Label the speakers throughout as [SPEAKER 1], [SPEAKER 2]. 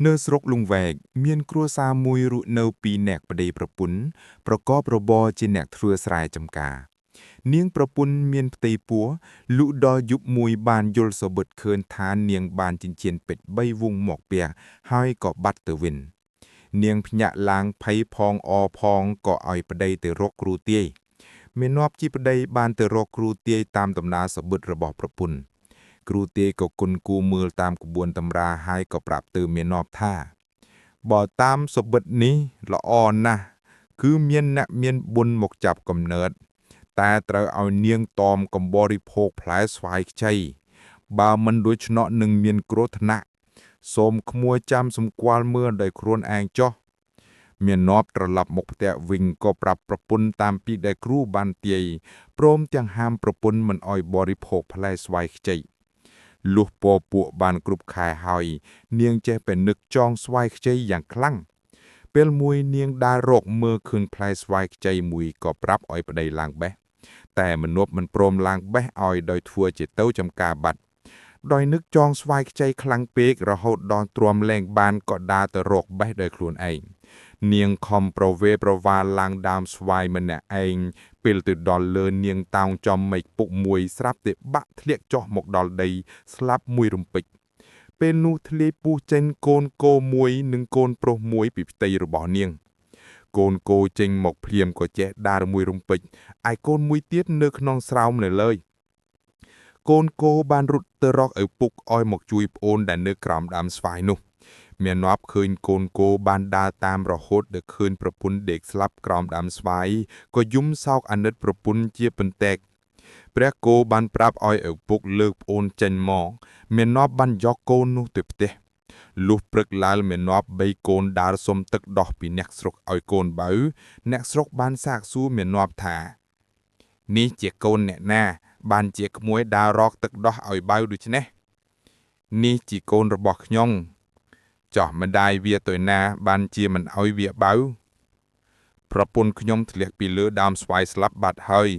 [SPEAKER 1] នៅស្រុកលង្វែកមានគ្រួសារមួយរស់នៅពីរនាក់ប្តីប្រពន្ធប្រកបរបរជាអ្នកធ្វើស្រែចម្ការនាងប្រពន្ធមានផ្ទៃពោះលុដល់យប់មួយបានយល់សបិតឃើញថានាងបានចិញ្ចៀនពេជ្រ3វង់មកផ្ទះហើយក៏បាត់ទៅវិញនាងភ្ញាក់ឡើងភ័យផងអផងក៏ឲ្យប្តីទៅរកគ្រូទាយមេនប់ជីប្តីបានទៅរកគ្រូទាយតាមដំណើរសបិតរបស់ប្រពន្ធគ្រូទាយក៏គុណគូមើលតាមក្បួនតម្រាហើយក៏ប្រាប់ទៅមេនប់ថាបើតាមសបិតនេះល្អណាស់គឺមានអ្នកមានបុណ្យមកចាប់កំណើតតែត្រូវឲ្យនាងតមកំបរិភោគផ្លែស្វាយខ្ចីបើមិនដូច្នោះនឹងមានគ្រោះថ្នាក់សូមក្មួយចាំសម្គាល់មើលដោយខ្លួនឯងចុះមាននប់ត្រឡប់មកផ្ទះវិញក៏ប្រាប់ប្រពន្ធតាមពីដែលគ្រូបានទាយព្រមទាំងហាមប្រពន្ធមិនឲ្យបរិភោគផ្លែស្វាយខ្ចីលុះពពួកបានគ្រប់ខែហើយនាងចេះតែនឹកចង់ស្វាយខ្ចីយ៉ាងខ្លាំងពេលមួយនាងដើររកមើលឃើញផ្លែស្វាយខ្ចីមួយក៏ប្រាប់ឲ្យប្តីឡើងបេះតែមនុស្សមិនព្រមឡើងបេះឲ្យដោយធ្វើជាទៅចំការបាត់ដោយនឹកចង់ស្វាយខ្ចីខ្លាំងពេករហូតដល់ទ្រាំលែងបានក៏ដើរទៅរកបេះដោយខ្លួនឯងនាងខំប្រវេប្រវាលឡើងដើមស្វាយម្នាក់ឯងពេលទៅដល់លើនាងតោងចំមេឃពុកមួយស្រាប់តែបាក់ធ្លាក់ចុះមកដល់ដីស្លាប់មួយរំពេចពេលនោះធ្លាយពុះចេញកូនគោមួយនិងកូនប្រុសមួយពីផ្ទៃរបស់នាងកូនគោចេញមកភ្លាមក៏ចេះដើរមួយរំពេចឯកូនមួយទៀតនៅក្នុងស្រោមនៅលើកូនគោបានរត់ទៅរកឪពុកឲ្យមកជួយប្អូនដែលនៅក្រោមដើមស្វាយនោះមាននប់ឃើញកូនគោបានដើរតាមរហូតដល់ឃើញប្រពន្ធដេកស្លាប់ក្រោមដើមស្វាយក៏យំសោកអាណិតប្រពន្ធជាបន្តិចព្រះគោបានប្រាប់ឲ្យឪពុកលើកប្អូនចេញមកមាននប់បានយកកូននោះទៅផ្ទះលុះព្រឹកឡើងមាននប់បីកូនដើរសុំទឹកដោះពីអ្នកស្រុកឲ្យកូនបើអ្នកស្រុកបានសាកសួរមាននប់ថានេះជាកូនអ្នកណាបានជាក្មួយដើររកទឹកដោះឲ្យបើដូច្នេះនេះជាកូនរបស់ខ្ញុំចោះម្ដាយវាទៅណាបានជាមិនឲ្យវាបើប្រពន្ធខ្ញុំធ្លាក់ពីលើដើមស្វាយស្លាប់បាត់ហើយ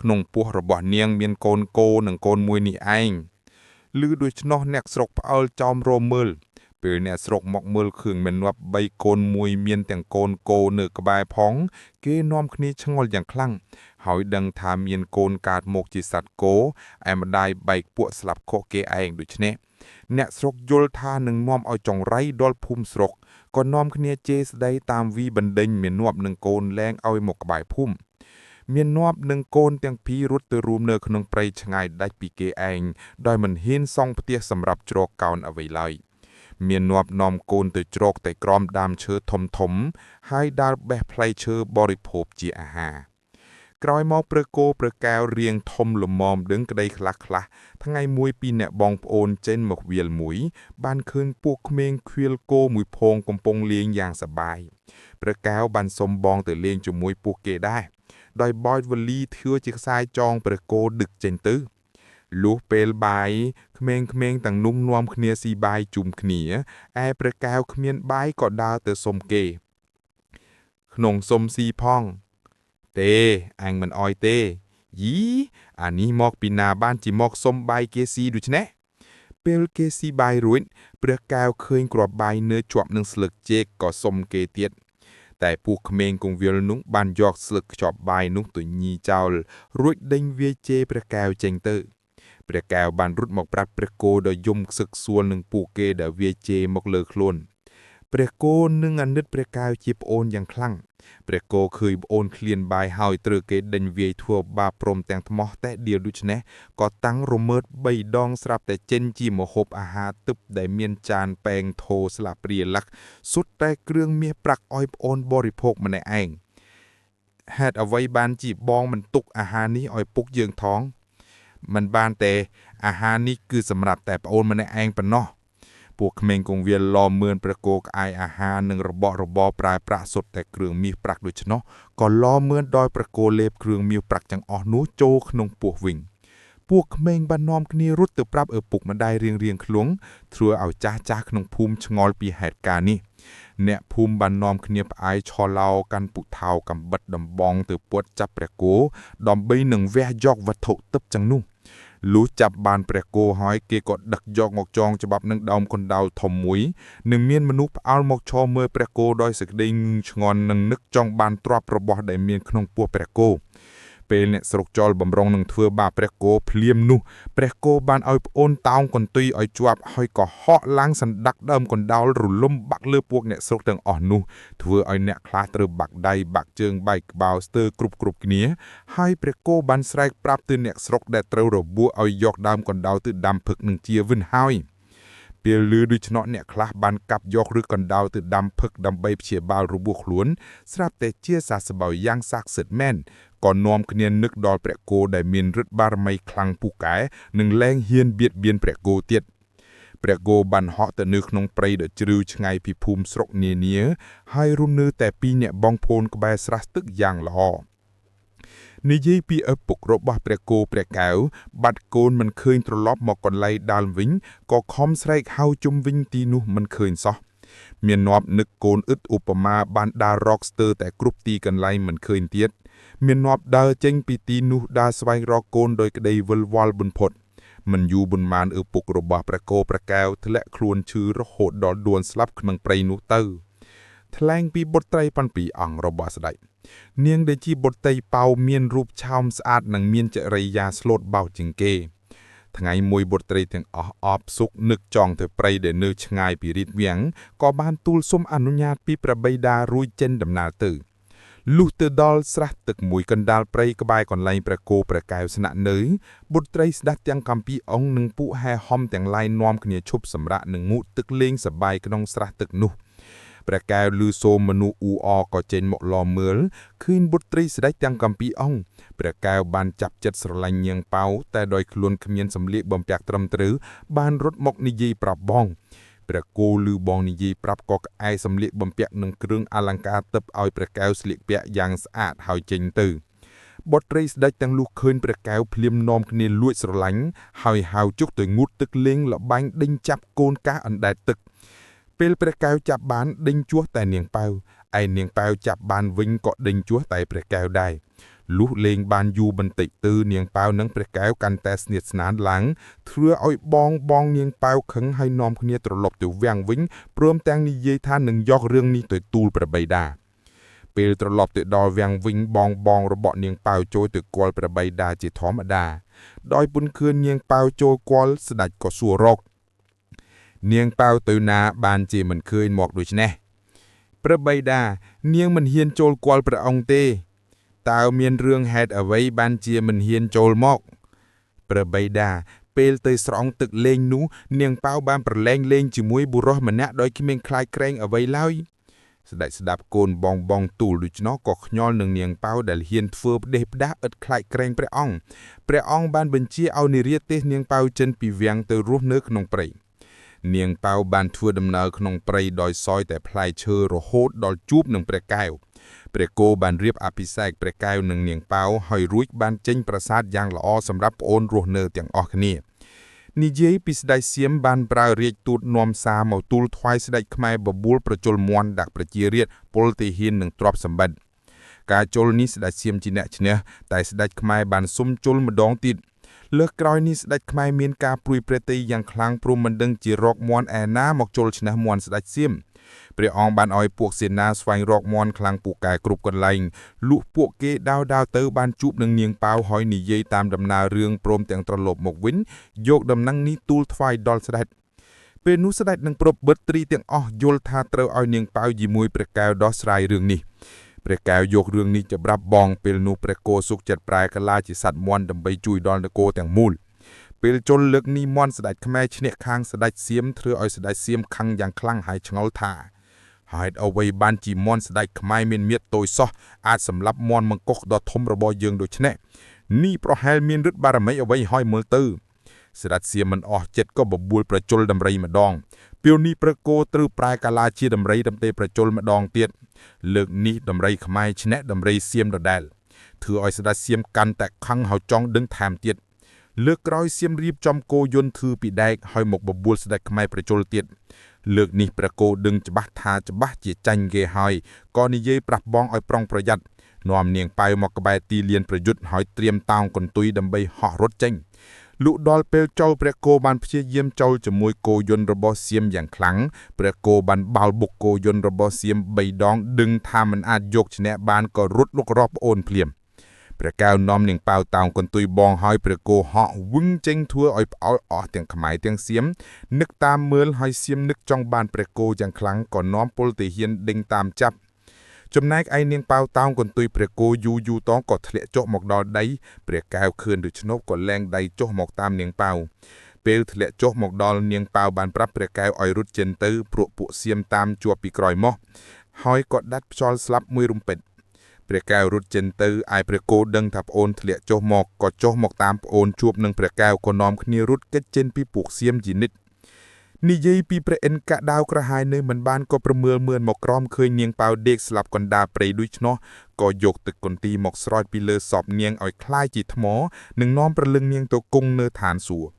[SPEAKER 1] ក្នុងពោះរបស់នាងមានកូនគោនិងកូនមួយនេះឯងឮដូច្នោះអ្នកស្រុកផ្អើលចោមរមើលពេលអ្នកស្រុកមកមើលឃើញមាននប់បីកូនមួយមានទាំងកូនគោនៅក្បែរផងគេនាំគ្នាឆ្ងល់យ៉ាងខ្លាំងហើយដឹងថាមានកូនកើតមកជាសត្វគោឯម្ដាយបែកពួកស្លាប់ខុសគេឯងដូច្នេះអ្នកស្រុកយល់ថានឹងនាំឲ្យចង្រៃដល់ភូមិស្រុកក៏នាំគ្នាជេរស្ដីតាមវីបណ្ដេញមាននប់នឹងកូនលែងឲ្យមកក្បែរភូមិមាននប់នឹងកូនទាំងពីររត់ទៅរួមនៅក្នុងព្រៃឆ្ងាយដាច់ពីគេឯងដោយមិនហ៊ានសង់ផ្ទះសម្រាប់ជ្រកកោនអ្វីឡើយមាននប់នាំកូនទៅជ្រកតែក្រោមដើមឈើធំធំហើយដើរបេះផ្លែឈើបរិភោគជាអាហារក្រោយមកព្រឹកគោព្រឹកកែវរៀងធំលមមដឹងក្តីខ្លះថ្ងៃមួយពីអ្នកបងប្អូនចេញមកវាលមួយបានឃើញពួកក្មេងឃ្វាលគោមួយភងកំពុងលេងយ៉ាងសប្បាយព្រឹកកែវបានសុំបងទៅលេងជាមួយពួកគេដែរដោយបោចវលីធឿជាខ្សែចងព្រឹកគោដឹកចេញទៅលុះពេលបាយក្មេងៗទាំងនោះនាំគ្នាស៊ីបាយជុំគ្នាឯព្រឹកកែវគ្មានបាយក៏ដើរទៅសុំគេក្នុងសុំស៊ីផងទេអញមិនអោយទេយីអានេះមកពីណាបានជាមកសុំបាយគេស៊ីដូច្នេះពេលគេស៊ីបាយរួចព្រះកែវឃើញគ្រាប់បាយនៅជាប់នឹងស្លឹកចេកក៏សុំគេទៀតតែពួកក្មេងគង្វាលនោះបានយកស្លឹកខ្ចប់បាយនោះទៅញីចោលរួចដេញវាយជេរព្រះកែវចេញទៅព្រះកែវបានរត់មកប្រាប់ព្រះគោដោយយំខ្សឹកសួលនឹងពួកគេដែលវាយជេរមកលើខ្លួនព្រះគោនឹងអាណិតព្រះកែវជាប្អូនយ៉ាងខ្លាំងព្រះគោឃើញប្អូនឃ្លានបាយហើយត្រូវគេដេញវាយធ្វើបាបព្រមទាំងថ្មោះតែដៀលដូច្នេះក៏តាំងរមើត3ដងស្រាប់តែចេញជាម្ហូបអាហារទឹកដែលមានចានប៉ែងថូស្លាបព្រាលាក់សុទ្ធតែគ្រឿងមាសប្រាក់ឲ្យប្អូនបរិភោគម្នាក់ឯងហេតុអ្វីបានជាបងមិនទុកអាហារនេះឲ្យពុកយើងថងមិនបានទេអាហារនេះគឺសម្រាប់តែប្អូនម្នាក់ឯងប៉ុណ្ណោះពួកក្មេងគង្វាលឡំមឿនព្រះគោក្អាយអាហារនិងរបស់របរប្រើប្រាស់សុទ្ធតែគ្រឿងមាសប្រាក់ដូច្នោះក៏ឡំមឿនដោយព្រះគោលេបគ្រឿងមាសប្រាក់ទាំងអស់នោះចូលក្នុងពោះវិញពួកក្មេងបាននាំគ្នារត់ទៅប្រាប់ឪពុកម្ដាយរៀងៗខ្លួនធ្វើឲ្យចាស់ក្នុងភូមិឆ្ងល់ពីហេតុការណ៍នេះអ្នកភូមិបាននាំគ្នាផ្អាយឆឡោកាន់ពុថៅកំបិតដំបងទៅពួតចាប់ព្រះគោដើម្បីនឹងវះយកវត្ថុទិព្វទាំងនោះ លុះចាប់បានព្រះគោហើយគេក៏ដឹកយកមកចងច្បាប់នឹងដើមកណ្ដោលធំមួយនិងមានមនុស្សផ្អើលមកឈរមើលព្រះគោដោយសេចក្តីងឿងឆ្ងន់និងនឹកចង់បានទ្រព្យរបស់ដែលមានក្នុងពោះព្រះគោពេលអ្នកស្រុកចោលបំរុងនឹងធ្វើបាបព្រះគោភ្លាមនោះព្រះគោបានឲ្យប្អូនតោងកន្ទុយឲ្យជាប់ហើយក៏ហក់ឡើងសណ្ដាក់ដើមកណ្ដោលរលំបាក់លើពួកអ្នកស្រុកទាំងអស់នោះធ្វើឲ្យអ្នកខ្លះត្រូវបាក់ដៃបាក់ជើងបែកក្បាលស្ទើរគ្រប់គ្នាហើយព្រះគោបានស្រែកប្រាប់ទៅអ្នកស្រុកដែលត្រូវរបួសឲ្យយកដើមកណ្ដោលទៅដាំផឹកនឹងជាវិញហើយពេលលឺដូច្នោះអ្នកខ្លះបានកាប់យកឬកណ្ដោលទៅដាំផឹកដើម្បីព្យាបាលរបួសខ្លួនស្រាប់តែជាសះស្បើយយ៉ាងស័ក្តិសិទ្ធិមែនក៏នាំគ្នានឹកដល់ព្រះគោដែលមានឫទ្ធិបារមីខ្លាំងពូកែនិងលែងហ៊ានបៀតបៀនព្រះគោទៀតព្រះគោបានហក់ទៅនៅក្នុងព្រៃដ៏ជ្រាវឆ្ងាយពីភូមិស្រុកនានាហើយរស់នៅតែពីរអ្នកបងប្អូនក្បែរស្រះទឹកយ៉ាងល្អនិយាយពីឪពុករបស់ព្រះគោព្រះកែវបាត់កូនមិនឃើញត្រឡប់មកកន្លែងដើមវិញក៏ខំស្រែកហៅជុំវិញទីនោះមិនឃើញសោះមាននាប់នឹកកូនឥតឧបមាបានដើររកស្ទើរតែគ្រប់ទីកន្លែងមិនឃើញទៀតមាននាប់ដើរចេញពីទីនោះដើរស្វែងរកកូនដោយក្តីវិលវល់បំផុតមិនយូរប៉ុន្មានឪពុករបស់ព្រះគោព្រះកែវធ្លាក់ខ្លួនឈឺរហូតដល់ដួលស្លាប់ក្នុងព្រៃនោះទៅថ្លែងពីបុត្រី7អង្គរបស់ស្ដេចនាងដែលជាបុត្រីប៉ៅមានរូបឆោមស្អាតនិងមានចរិយាស្លូតបោតជាងគេថ្ងៃមួយបុត្រីទាំងអស់អបសុខនឹកចង់ទៅព្រៃដែលនៅឆ្ងាយពីរាជវាំងក៏បានទូលសុំអនុញ្ញាតពីព្រះបិតារួចចេញដំណើរទៅលុះទៅដល់ស្រះទឹកមួយកណ្ដាលព្រៃក្បែរកន្លែងព្រះគោព្រះកែវស្នាក់នៅបុត្រីស្ដេចទាំងកំពីអង្គនិងពួកហែហំទាំងឡាយនាំគ្នាឈប់សម្រាកនិងងូតទឹកលេងសប្បាយក្នុងស្រះទឹកនោះព្រះកែវឮសូរមនុស្សអ៊ូអរក៏ចេញមកឡមើលឃើញបុត្រីស្ដេចទាំងកំពីអង្គព្រះកែវបានចាប់ចិត្តស្រឡាញ់នាងប៉ៅតែដោយខ្លួនគ្មានសម្លៀកបំពាក់ត្រឹមត្រូវបានរត់មកនិយាយប្រាប់បងព្រះគោឮបងនិយាយប្រាប់ក៏ក្អែសម្លៀកបំពាក់និងគ្រឿងអលង្ការទិបឲ្យព្រះកែវស្លៀកពាក់យ៉ាងស្អាតហើយចេញទៅបុត្រីស្ដេចទាំងនោះឃើញព្រះកែវភ្លាមនាំគ្នាលួចស្រឡាញ់ហើយហៅជុកទៅងូតទឹកលេងល្បែងដេញចាប់កូនកាសអណ្ដែតទឹកពេលព្រះកែវចាប់បានដេញជួសតែនាងប៉ៅឯនាងប៉ៅចាប់បានវិញក៏ដេញជួសតែព្រះកែវដែរលុះលេងបានយូរបន្តិចទៅនាងប៉ៅនិងព្រះកែវកាន់តែស្និទ្ធស្នាលឡើងធ្វើឲ្យបងនាងប៉ៅខឹងហើយនាំគ្នាត្រឡប់ទៅវាំងវិញព្រមទាំងនិយាយថានឹងយករឿងនេះទៅទូលព្រះបិតាពេលត្រឡប់ទៅដល់វាំងវិញបងរបស់នាងប៉ៅចូលទៅគាល់ព្រះបិតាជាធម្មតាដោយពុនឃើញនាងប៉ៅចូលគាល់ស្ដេចក៏សួររកនាងប៉ៅទៅណាបានជាមិនឃើញមកដូច្នេះព្រះបិតានាងមិនហ៊ានចូលគាល់ព្រះអង្គទេតើមានរឿងហេតុអ្វីបានជាមិនហ៊ានចូលមកព្រះបិតាពេលទៅស្រង់ទឹកលេងនោះនាងប៉ៅបានប្រឡែងលេងជាមួយបុរសម្នាក់ដោយគ្មានខ្លាចក្រែងអ្វីឡើយស្ដេចស្ដាប់កូនបងទូលដូច្នោះក៏ខ្ញាល់នឹងនាងប៉ៅដែលហ៊ានធ្វើផ្ដេសផ្ដាសឥតខ្លាចក្រែងព្រះអង្គបានបញ្ជាឲ្យនិរាទេសនាងប៉ៅចិនពីវាំងទៅរស់នៅក្នុងព្រៃនាងប៉ៅបានធ្វើដំណើរក្នុងព្រៃដោយសោយតែផ្លែឈើរហូតដល់ជួបនឹងព្រះកែវព្រះគោបានរៀបអភិសេកព្រះកែវនិងនាងប៉ៅហើយរួចបានចេញប្រាសាទយ៉ាងល្អសម្រាប់ប្អូនរស់នៅទាំងអស់គ្នានិយាយពីស្ដេចសៀមបានប្រើរាជទូតនាំសារមកទូលថ្វាយស្ដេចខ្មែរបបួលប្រជល់មាន់ដាក់ប្រជារាស្ត្រពលទាហាននិងទ្រព្យសម្បត្តិការជល់នេះស្ដេចសៀមជាអ្នកឈ្នះតែស្ដេចខ្មែរបានសុំជល់ម្ដងទៀតលើកក្រោយនេះស្ដេចខ្មែរមានការព្រួយព្រះទ័យយ៉ាងខ្លាំងព្រមមិនដឹងជារកមាន់ឯណាមកជល់ឈ្នះមាន់ស្ដេចសៀមព្រះអង្គបានឲ្យពួកសេនាស្វែងរកមាន់ខ្លាំងពូកែគ្រប់កន្លែងលុះពួកគេដាវទៅបានជួបនឹងនាងប៉ៅហើយនិយាយតាមដំណើររឿងព្រមទាំងត្រឡប់មកវិញយកដំណឹងនេះទូលថ្វាយដល់ស្ដេចពេលនោះស្ដេចនឹងប្រពន្ធត្រីទាំងអស់យល់ថាត្រូវឲ្យនាងប៉ៅជាមួយព្រះកែវដោះស្រាយរឿងនេះព្រះកែវយករឿងនេះទៅប្រាប់បងពេលនោះព្រះគោសុខចិត្តប្រែកាឡាជាសត្វមាន់ដើម្បីជួយដល់នគរទាំងមូលពេលជល់លើកនេះមាន់ស្ដេចខ្មែរឈ្នះខាងស្ដេចសៀមធ្វើឲ្យស្ដេចសៀមខឹងយ៉ាងខ្លាំងហើយឆ្ងល់ថាហេតុអ្វីបានជាមាន់ស្ដេចខ្មែរមានមាឌតូចសោះអាចសម្លាប់មាន់មង្គកដ៏ធំរបស់យើងដូច្នេះនេះប្រហែលមានឫទ្ធិបារមីអ្វីហើយមើលទៅស្ដេចសៀមមិនអស់ចិត្តក៏បបួលប្រជល់ដំរីម្ដងពេលនេះព្រះគោត្រូវប្រែកាឡាជាដំរីដើម្បីប្រជល់ម្ដងទៀតលើកនេះដំរីខ្មែរឈ្នះដំរីសៀមដដែលធ្វើឲ្យស្ដេចសៀមកាន់តែខឹងហើយចង់ដឹងថែមទៀតលើកក្រោយសៀមរៀបចំគោយន្តធឺពីដែកហើយមកបបួលស្ដេចខ្មែរប្រជល់ទៀតលើកនេះព្រះគោដឹងច្បាស់ថាច្បាស់ជាចាញ់គេហើយក៏និយាយប្រាប់បងឲ្យប្រុងប្រយ័ត្ននាំនាងប៉ៅមកក្បែរទីលានប្រយុទ្ធហើយត្រៀមតោងកន្ទុយដើម្បីហោះរត់ចេញ លុដល់ពេលចូលព្រះគោបានព្យាយាមចូលជាមួយគោយន្តរបស់សៀមយ៉ាងខ្លាំងព្រះគោបានបោលបុកគោយន្តរបស់សៀម3ដងដឹងថាមិនអាចយកឈ្នះបានក៏រត់លុករកប្អូនភ្លាមព្រះកែវនាំនាងប៉ាវតោងកន្ទុយបងហើយព្រះគោហក់វឹងចេញធ្វើឲ្យផ្អើលអស់ទាំងខ្មែរទាំងសៀមនឹកតាមមើលហើយសៀមនឹកចង់បានព្រះគោយ៉ាងខ្លាំងក៏នាំពលទាហានដេញតាមចាប់ចំណែកឯនាងប៉ាវតោងកន្ទុយព្រះគោយូរតងក៏ធ្លាក់ចុះមកដល់ដីព្រះកែវឃើញដូច្នោះក៏លែងដៃចុះមកតាមនាងប៉ាវពេលធ្លាក់ចុះមកដល់នាងប៉ាវបានប្រាប់ព្រះកែវឲ្យរត់ចេញទៅព្រោះពួកសៀមតាមជាប់ពីក្រោយមកហើយក៏ដាច់ខ្យល់ស្លាប់មួយរំពេចព្រះកែវរត់ចេញទៅឯព្រះគោដឹងថាប្អូនធ្លាក់ចុះមកក៏ចុះមកតាមប្អូនជួបនឹងព្រះកែវក៏នាំគ្នារត់គេចចេញពីពួកសៀមជានិច្ចនិយាយពីព្រះអិនកាដាវក្រហាយនៅមិនបានក៏ប្រមើលមើលមកក្រោមឃើញនាងប៉ាវដេកស្លាប់កណ្ដាលព្រៃដូច្នោះក៏យកទឹកកន្ទីមកស្រោចពីលើសពនាងឲ្យคล้ายជាថ្មនិងនាំប្រលឹងនាងទៅគង់នៅឋានសួគ៌